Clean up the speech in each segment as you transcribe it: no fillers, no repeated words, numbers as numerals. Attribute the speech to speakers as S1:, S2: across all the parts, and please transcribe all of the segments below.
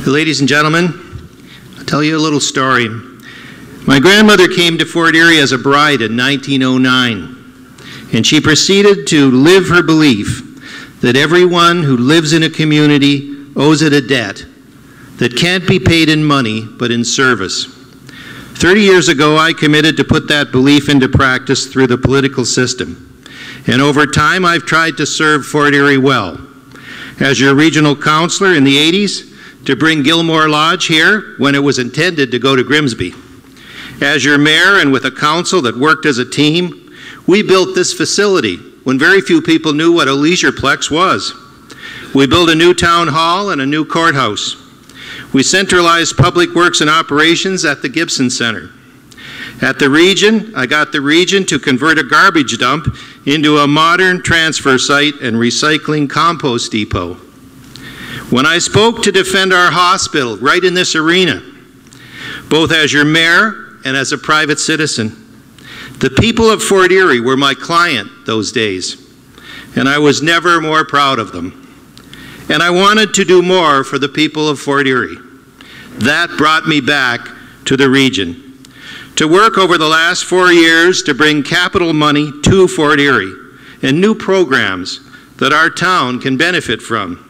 S1: Ladies and gentlemen, I'll tell you a little story. My grandmother came to Fort Erie as a bride in 1909, and she proceeded to live her belief that everyone who lives in a community owes it a debt that can't be paid in money but in service. 30 years ago, I committed to put that belief into practice through the political system. And over time, I've tried to serve Fort Erie well. As your regional councilor in the 80s, to bring Gilmore Lodge here when it was intended to go to Grimsby. As your mayor and with a council that worked as a team, we built this facility when very few people knew what a leisureplex was. We built a new town hall and a new courthouse. We centralized public works and operations at the Gibson Center. At the region, I got the region to convert a garbage dump into a modern transfer site and recycling compost depot. When I spoke to defend our hospital right in this arena, both as your mayor and as a private citizen, the people of Fort Erie were my client those days, and I was never more proud of them. And I wanted to do more for the people of Fort Erie. That brought me back to the region, to work over the last 4 years to bring capital money to Fort Erie and new programs that our town can benefit from.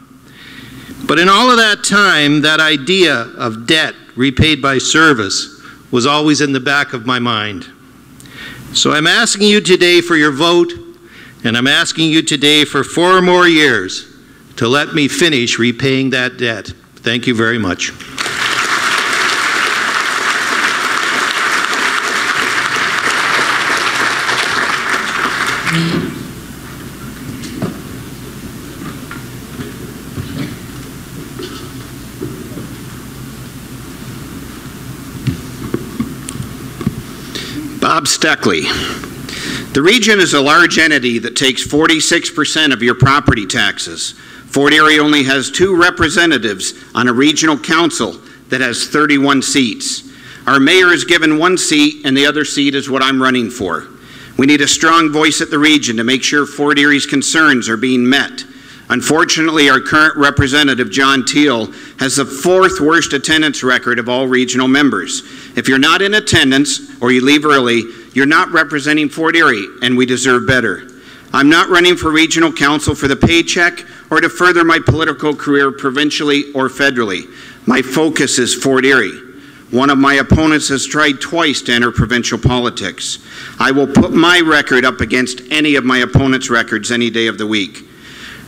S1: But in all of that time, that idea of debt repaid by service was always in the back of my mind. So I'm asking you today for your vote, and I'm asking you today for 4 more years to let me finish repaying that debt. Thank you very much.
S2: Bob Steckley. The region is a large entity that takes 46% of your property taxes. Fort Erie only has 2 representatives on a regional council that has 31 seats. Our mayor is given 1 seat, and the other seat is what I'm running for. We need a strong voice at the region to make sure Fort Erie's concerns are being met. Unfortunately, our current representative, John Teal, has the 4th worst attendance record of all regional members. If you're not in attendance or you leave early, you're not representing Fort Erie, and we deserve better. I'm not running for regional council for the paycheck or to further my political career provincially or federally. My focus is Fort Erie. One of my opponents has tried twice to enter provincial politics. I will put my record up against any of my opponent's records any day of the week.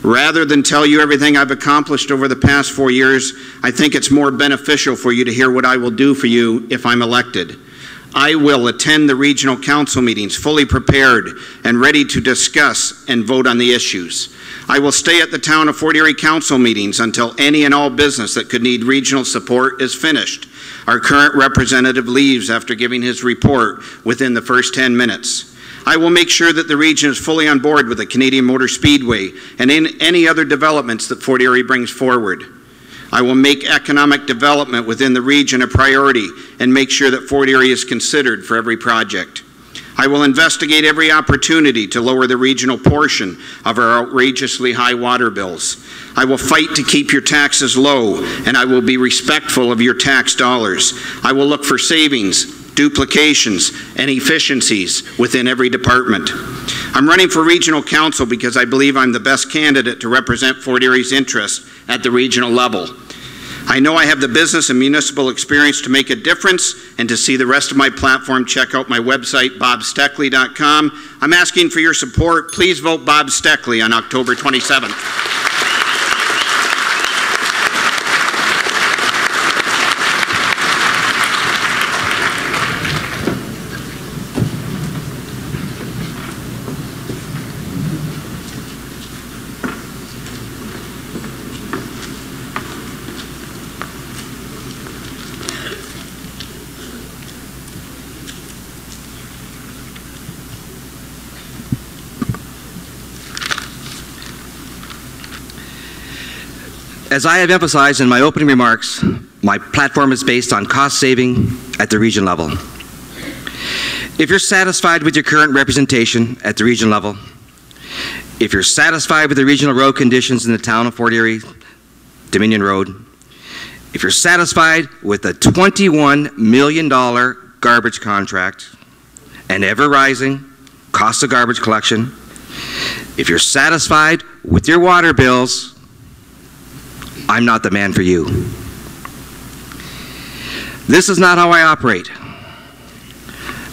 S2: Rather than tell you everything I've accomplished over the past 4 years, I think it's more beneficial for you to hear what I will do for you if I'm elected. I will attend the regional council meetings fully prepared and ready to discuss and vote on the issues. I will stay at the Town of Fort Erie council meetings until any and all business that could need regional support is finished. Our current representative leaves after giving his report within the first 10 minutes. I will make sure that the region is fully on board with the Canadian Motor Speedway and in any other developments that Fort Erie brings forward. I will make economic development within the region a priority and make sure that Fort Erie is considered for every project. I will investigate every opportunity to lower the regional portion of our outrageously high water bills. I will fight to keep your taxes low, and I will be respectful of your tax dollars. I will look for savings, duplications, and efficiencies within every department. I'm running for regional council because I believe I'm the best candidate to represent Fort Erie's interests at the regional level. I know I have the business and municipal experience to make a difference, and to see the rest of my platform, check out my website, bobsteckley.com. I'm asking for your support. Please vote Bob Steckley on October 27th.
S3: As I have emphasized in my opening remarks, my platform is based on cost saving at the region level. If you're satisfied with your current representation at the region level, if you're satisfied with the regional road conditions in the town of Fort Erie, Dominion Road, if you're satisfied with the $21 million garbage contract and ever-rising cost of garbage collection, if you're satisfied with your water bills, I'm not the man for you. This is not how I operate.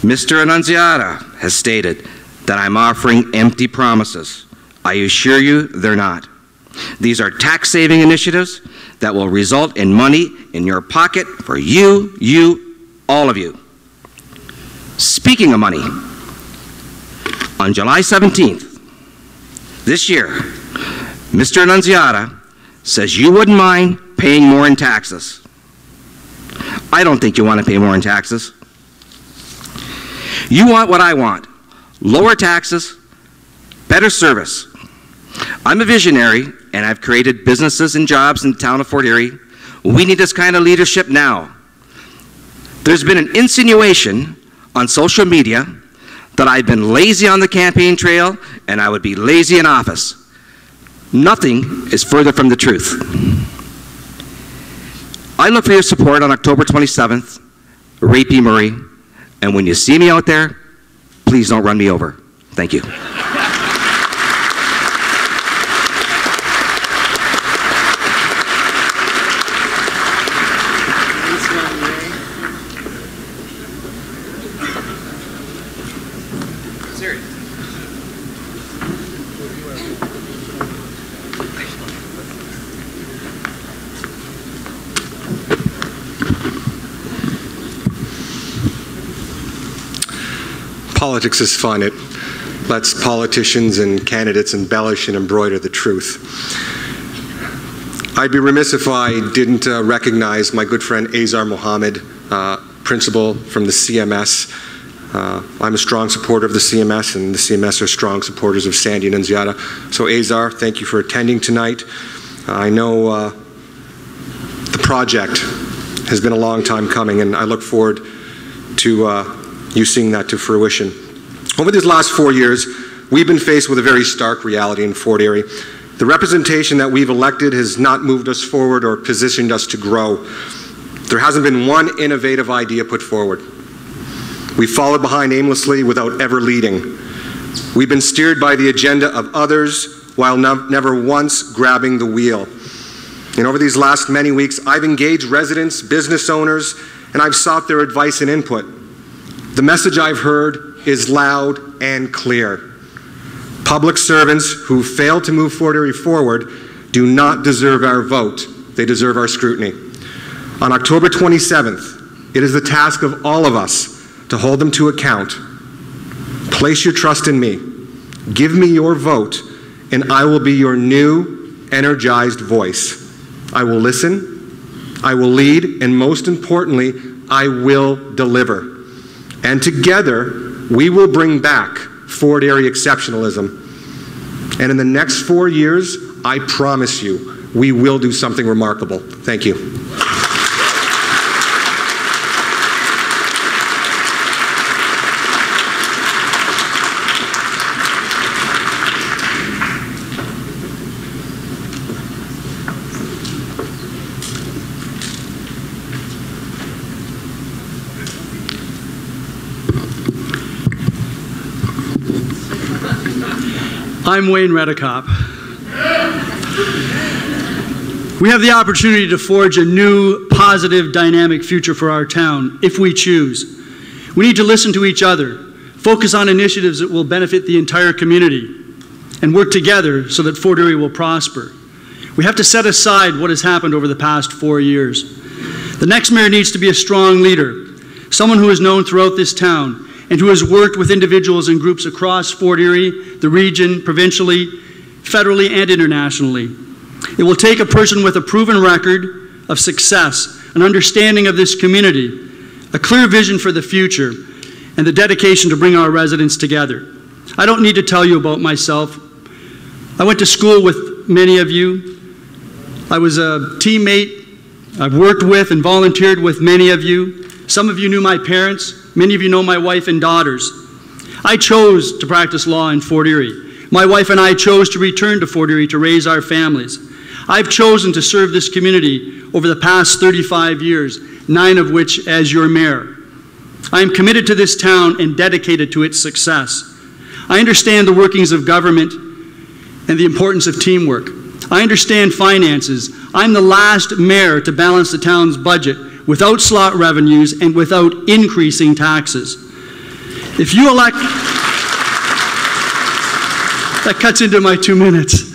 S3: Mr. Annunziata has stated that I'm offering empty promises. I assure you they're not. These are tax-saving initiatives that will result in money in your pocket for you, all of you. Speaking of money, on July 17th, this year, Mr. Annunziata says you wouldn't mind paying more in taxes. I don't think you want to pay more in taxes. You want what I want: lower taxes, better service. I'm a visionary, and I've created businesses and jobs in the town of Fort Erie. We need this kind of leadership now. There's been an insinuation on social media that I've been lazy on the campaign trail and I would be lazy in office. Nothing is further from the truth. I look for your support on October 27th, Ray P. Murray, and when you see me out there, please don't run me over. Thank you.
S4: Politics is fun. It lets politicians and candidates embellish and embroider the truth. I'd be remiss if I didn't recognize my good friend Azar Mohammed, principal from the CMS. I'm a strong supporter of the CMS, and the CMS are strong supporters of Sandy Annunziata. So Azar, thank you for attending tonight. I know the project has been a long time coming, and I look forward to you seeing that to fruition. Over these last 4 years, we've been faced with a very stark reality in Fort Erie. The representation that we've elected has not moved us forward or positioned us to grow. There hasn't been one innovative idea put forward. We've followed behind aimlessly without ever leading. We've been steered by the agenda of others while never once grabbing the wheel. And over these last many weeks, I've engaged residents, business owners, and I've sought their advice and input. The message I've heard is loud and clear. Public servants who fail to move Fort Erie forward do not deserve our vote. They deserve our scrutiny. On October 27th, it is the task of all of us to hold them to account. Place your trust in me. Give me your vote, and I will be your new, energized voice. I will listen, I will lead, and most importantly, I will deliver. And together, we will bring back Fort Erie exceptionalism. And in the next 4 years, I promise you, we will do something remarkable. Thank you.
S5: I'm Wayne Redekop. We have the opportunity to forge a new, positive, dynamic future for our town, if we choose. We need to listen to each other, focus on initiatives that will benefit the entire community, and work together so that Fort Erie will prosper. We have to set aside what has happened over the past 4 years. The next mayor needs to be a strong leader, someone who is known throughout this town, and who has worked with individuals and groups across Fort Erie, the region, provincially, federally, and internationally. It will take a person with a proven record of success, an understanding of this community, a clear vision for the future, and the dedication to bring our residents together. I don't need to tell you about myself. I went to school with many of you. I was a teammate. I've worked with and volunteered with many of you. Some of you knew my parents. Many of you know my wife and daughters. I chose to practice law in Fort Erie. My wife and I chose to return to Fort Erie to raise our families. I've chosen to serve this community over the past 35 years, 9 of which as your mayor. I am committed to this town and dedicated to its success. I understand the workings of government and the importance of teamwork. I understand finances. I'm the last mayor to balance the town's budget without slot revenues and without increasing taxes. If you elect... That cuts into my 2 minutes.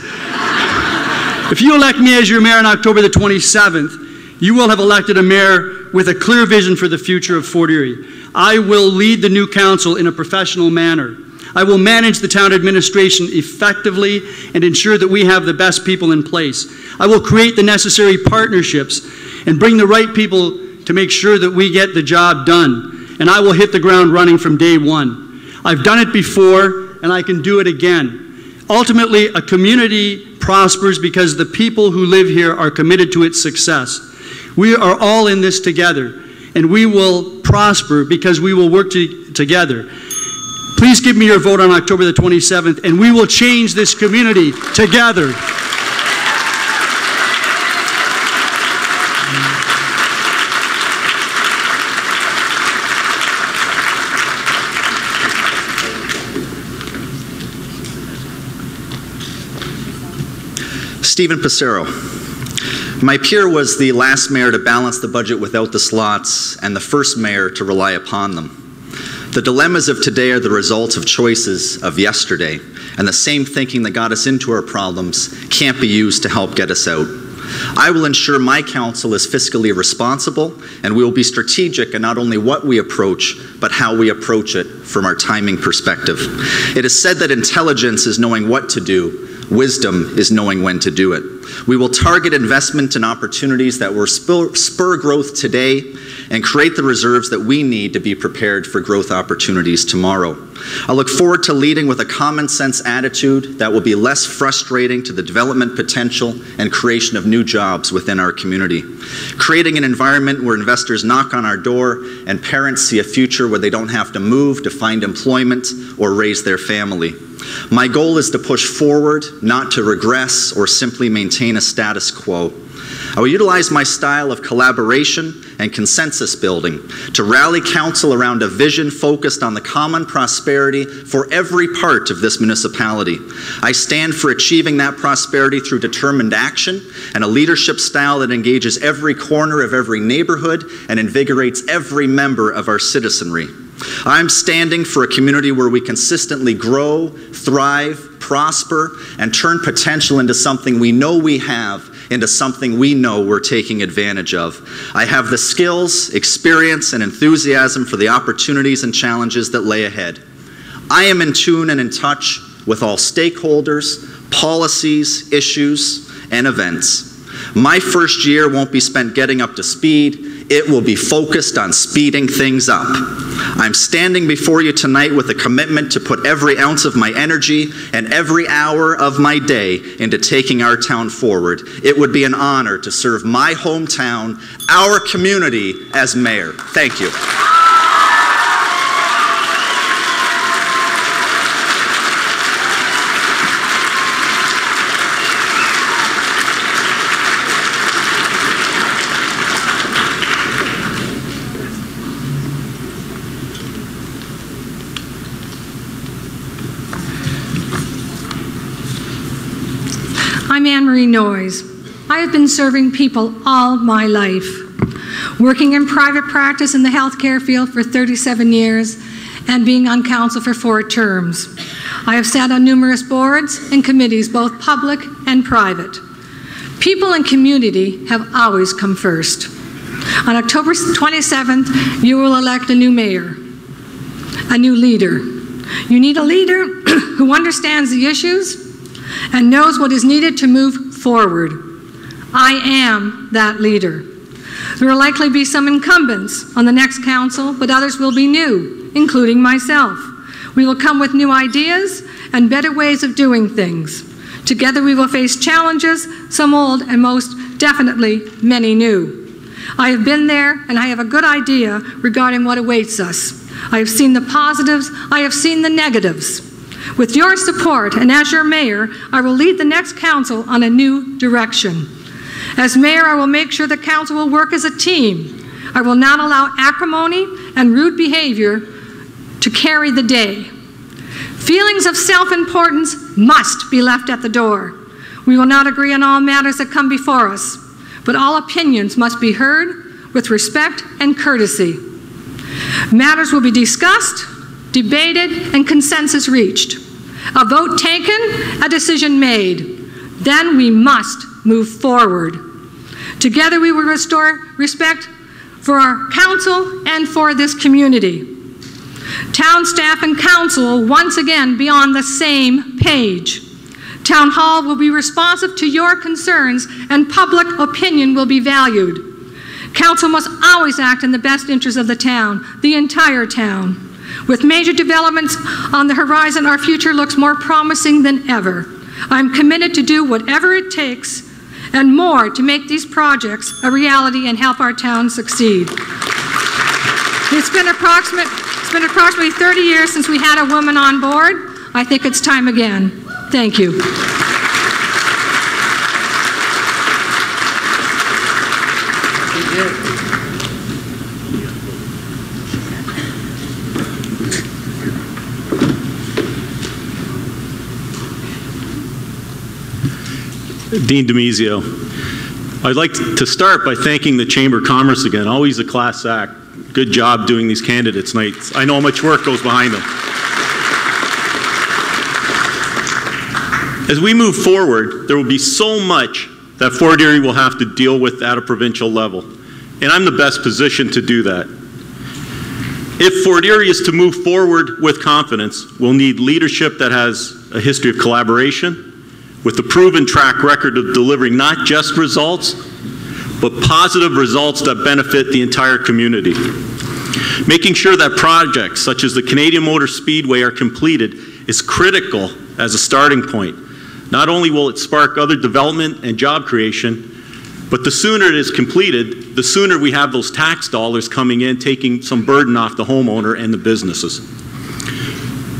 S5: If you elect me as your mayor on October the 27th, you will have elected a mayor with a clear vision for the future of Fort Erie. I will lead the new council in a professional manner. I will manage the town administration effectively and ensure that we have the best people in place. I will create the necessary partnerships and bring the right people to make sure that we get the job done. And I will hit the ground running from day one. I've done it before, and I can do it again. Ultimately, a community prospers because the people who live here are committed to its success. We are all in this together, and we will prosper because we will work together. Please give me your vote on October the 27th, and we will change this community together.
S6: Stephen Passero. My peer was the last mayor to balance the budget without the slots and the first mayor to rely upon them. The dilemmas of today are the results of choices of yesterday, and the same thinking that got us into our problems can't be used to help get us out. I will ensure my council is fiscally responsible, and we will be strategic in not only what we approach, but how we approach it from our timing perspective. It is said that intelligence is knowing what to do. Wisdom is knowing when to do it. We will target investment in opportunities that will spur growth today and create the reserves that we need to be prepared for growth opportunities tomorrow. I look forward to leading with a common sense attitude that will be less frustrating to the development potential and creation of new jobs within our community. Creating an environment where investors knock on our door and parents see a future where they don't have to move to find employment or raise their family. My goal is to push forward, not to regress or simply maintain a status quo. I will utilize my style of collaboration and consensus building to rally council around a vision focused on the common prosperity for every part of this municipality. I stand for achieving that prosperity through determined action and a leadership style that engages every corner of every neighborhood and invigorates every member of our citizenry. I'm standing for a community where we consistently grow, thrive, prosper, and turn potential into something we know we have, into something we know we're taking advantage of. I have the skills, experience, and enthusiasm for the opportunities and challenges that lay ahead. I am in tune and in touch with all stakeholders, policies, issues, and events. My first year won't be spent getting up to speed. It will be focused on speeding things up. I'm standing before you tonight with a commitment to put every ounce of my energy and every hour of my day into taking our town forward. It would be an honor to serve my hometown, our community, as mayor. Thank you.
S7: I'm Anne Marie Noyes. I have been serving people all my life, working in private practice in the healthcare field for 37 years and being on council for 4 terms. I have sat on numerous boards and committees, both public and private. People and community have always come first. On October 27th, you will elect a new mayor, a new leader. You need a leader who understands the issues and knows what is needed to move forward. I am that leader. There will likely be some incumbents on the next council, but others will be new, including myself. We will come with new ideas and better ways of doing things. Together we will face challenges, some old and most definitely many new. I have been there and I have a good idea regarding what awaits us. I have seen the positives, I have seen the negatives. With your support and as your mayor, I will lead the next council on a new direction. As mayor, I will make sure the council will work as a team. I will not allow acrimony and rude behavior to carry the day. Feelings of self-importance must be left at the door. We will not agree on all matters that come before us, but all opinions must be heard with respect and courtesy. Matters will be discussed, debated, and consensus reached. A vote taken, a decision made. Then we must move forward. Together we will restore respect for our council and for this community. Town staff and council will once again be on the same page. Town Hall will be responsive to your concerns and public opinion will be valued. Council must always act in the best interest of the town, the entire town. With major developments on the horizon, our future looks more promising than ever. I'm committed to do whatever it takes and more to make these projects a reality and help our town succeed. It's been approximately 30 years since we had a woman on board. I think it's time again. Thank you.
S8: Dean DiMizio. I'd like to start by thanking the Chamber of Commerce again. Always a class act. Good job doing these candidates nights. I know how much work goes behind them. As we move forward, there will be so much that Fort Erie will have to deal with at a provincial level, and I'm the best positioned to do that. If Fort Erie is to move forward with confidence, we'll need leadership that has a history of collaboration, with a proven track record of delivering not just results, but positive results that benefit the entire community. Making sure that projects such as the Canadian Motor Speedway are completed is critical as a starting point. Not only will it spark other development and job creation, but the sooner it is completed, the sooner we have those tax dollars coming in, taking some burden off the homeowner and the businesses.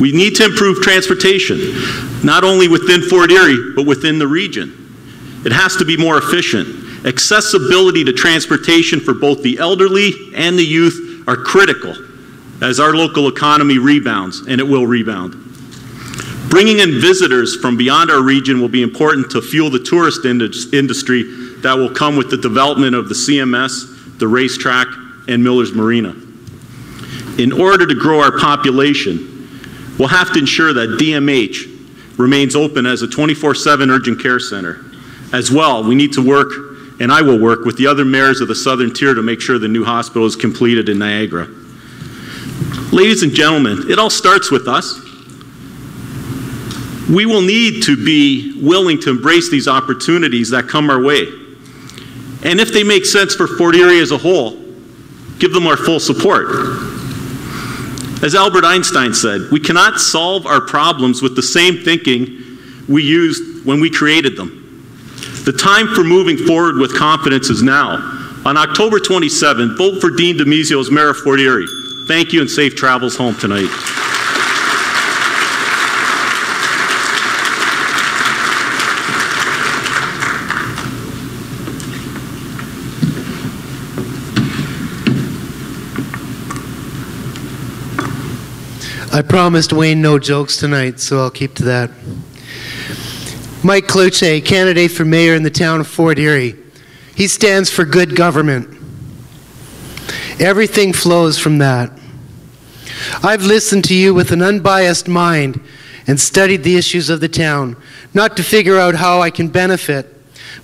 S8: We need to improve transportation, not only within Fort Erie, but within the region. It has to be more efficient. Accessibility to transportation for both the elderly and the youth are critical as our local economy rebounds, and it will rebound. Bringing in visitors from beyond our region will be important to fuel the tourist industry that will come with the development of the CMS, the racetrack, and Miller's Marina. In order to grow our population, we'll have to ensure that DMH remains open as a 24/7 urgent care center. As well, we need to work, and I will work, with the other mayors of the Southern Tier to make sure the new hospital is completed in Niagara. Ladies and gentlemen, it all starts with us. We will need to be willing to embrace these opportunities that come our way. And if they make sense for Fort Erie as a whole, give them our full support. As Albert Einstein said, we cannot solve our problems with the same thinking we used when we created them. The time for moving forward with confidence is now. On October 27, vote for Dean DiMizio as Mayor of Fort Erie. Thank you and safe travels home tonight.
S9: I promised Wayne no jokes tonight, so I'll keep to that. Mike Cloutier, candidate for mayor in the town of Fort Erie. He stands for good government. Everything flows from that. I've listened to you with an unbiased mind and studied the issues of the town, not to figure out how I can benefit,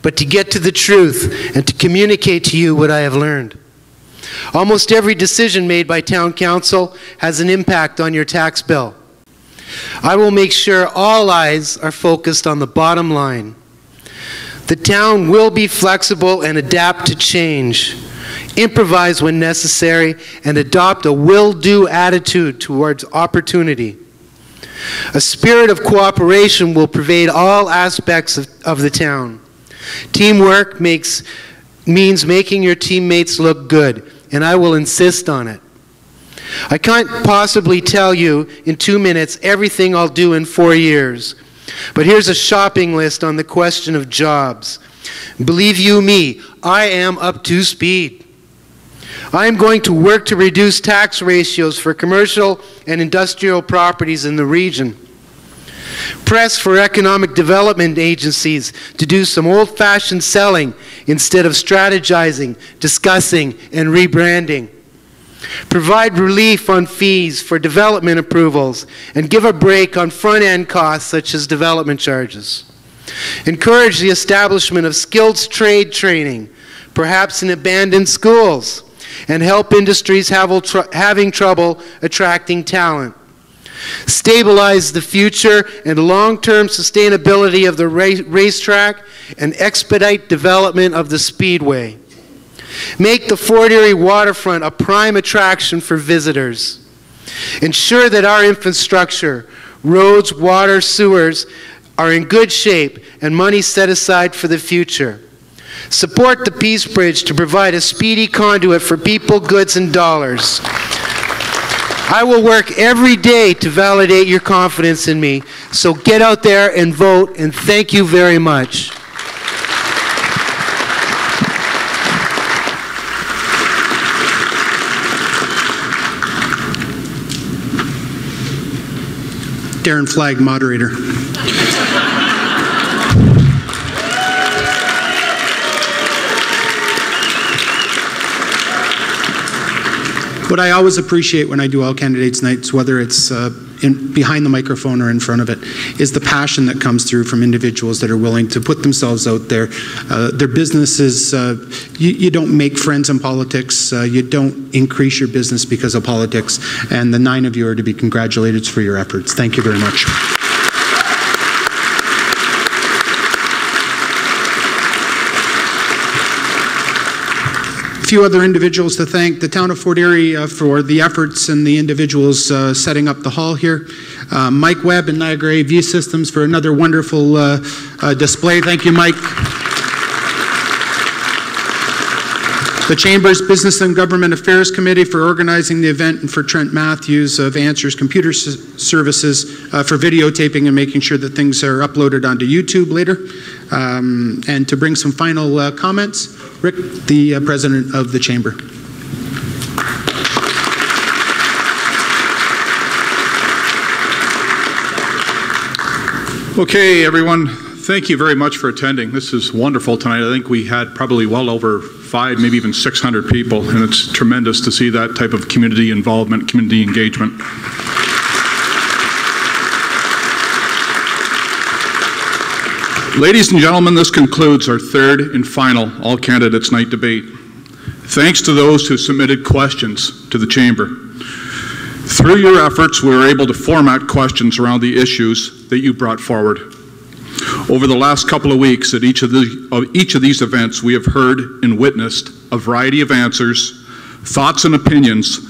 S9: but to get to the truth and to communicate to you what I have learned. Almost every decision made by town council has an impact on your tax bill. I will make sure all eyes are focused on the bottom line. The town will be flexible and adapt to change, improvise when necessary, and adopt a will-do attitude towards opportunity. A spirit of cooperation will pervade all aspects of the town. Teamwork means making your teammates look good, and I will insist on it. I can't possibly tell you in 2 minutes everything I'll do in 4 years. But here's a shopping list on the question of jobs. Believe you me, I am up to speed. I am going to work to reduce tax ratios for commercial and industrial properties in the region. Press for economic development agencies to do some old-fashioned selling instead of strategizing, discussing, and rebranding. Provide relief on fees for development approvals and give a break on front-end costs such as development charges. Encourage the establishment of skilled trade training, perhaps in abandoned schools, and help industries having trouble attracting talent. Stabilize the future and long-term sustainability of the racetrack and expedite development of the Speedway. Make the Fort Erie waterfront a prime attraction for visitors. Ensure that our infrastructure, roads, water, sewers, are in good shape and money set aside for the future. Support the Peace Bridge to provide a speedy conduit for people, goods, and dollars. I will work every day to validate your confidence in me, so get out there and vote, and thank you very much.
S10: Darren Flagg, moderator. What I always appreciate when I do all candidates nights, whether it's behind the microphone or in front of it, is the passion that comes through from individuals that are willing to put themselves out there. Their businesses, you don't make friends in politics, you don't increase your business because of politics, and the 9 of you are to be congratulated for your efforts. Thank you very much. Few other individuals to thank. The town of Fort Erie for the efforts and the individuals setting up the hall here. Mike Webb and Niagara AV Systems for another wonderful display. Thank you, Mike. The Chamber's Business and Government Affairs Committee for organizing the event, and for Trent Matthews of Answers Computer Services for videotaping and making sure that things are uploaded onto YouTube later. And to bring some final comments, Rick, the President of the Chamber.
S11: Okay, everyone, thank you very much for attending. This is wonderful tonight. I think we had probably well over 500, maybe even 600 people, and it's tremendous to see that type of community involvement, community engagement. Ladies and gentlemen, this concludes our third and final All Candidates Night debate. Thanks to those who submitted questions to the Chamber. Through your efforts, we were able to format questions around the issues that you brought forward. Over the last couple of weeks at each of these events, we have heard and witnessed a variety of answers, thoughts and opinions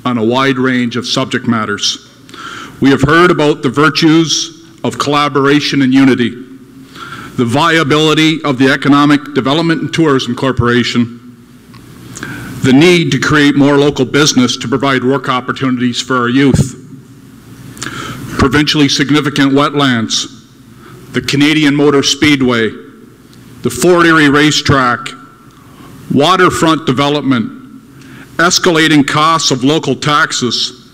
S11: on a wide range of subject matters. We have heard about the virtues of collaboration and unity, the viability of the Economic Development and Tourism Corporation, the need to create more local business to provide work opportunities for our youth, provincially significant wetlands, the Canadian Motor Speedway, the Fort Erie Racetrack, waterfront development, escalating costs of local taxes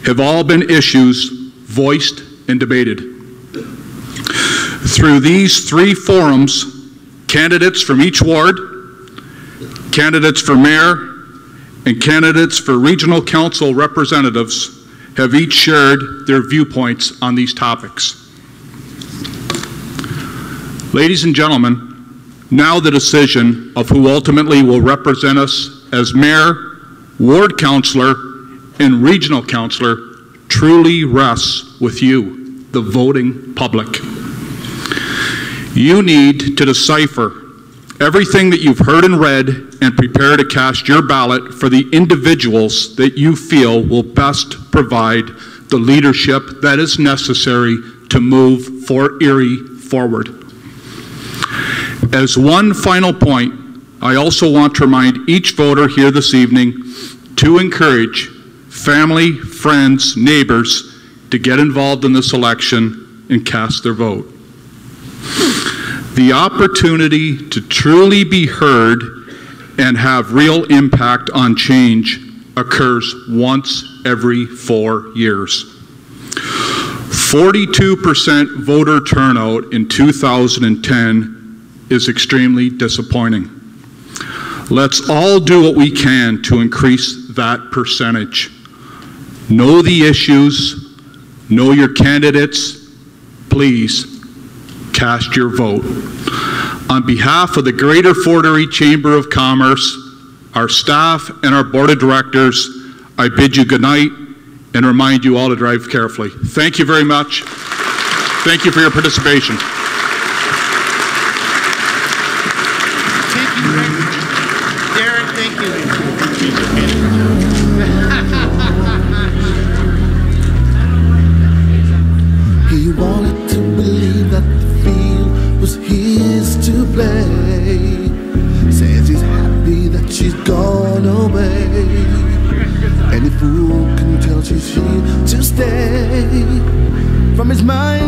S11: have all been issues voiced and debated. Through these 3 forums, candidates from each ward, candidates for mayor, and candidates for regional council representatives have each shared their viewpoints on these topics. Ladies and gentlemen, now the decision of who ultimately will represent us as mayor, ward councillor, and regional councillor truly rests with you, the voting public. You need to decipher everything that you've heard and read and prepare to cast your ballot for the individuals that you feel will best provide the leadership that is necessary to move Fort Erie forward. As one final point, I also want to remind each voter here this evening to encourage family, friends, neighbors to get involved in this election and cast their vote. The opportunity to truly be heard and have real impact on change occurs once every 4 years. 42% voter turnout in 2010 is extremely disappointing. Let's all do what we can to increase that percentage. Know the issues, know your candidates, please cast your vote. On behalf of the Greater Fort Erie Chamber of Commerce, our staff, and our board of directors, I bid you good night and remind you all to drive carefully. Thank you very much. Thank you for your participation.
S9: Thank you, Derek. Thank you.
S12: He wanted to believe that the field was his to play. Says he's happy that she's gone away. Any fool can tell she's here to stay. From his mind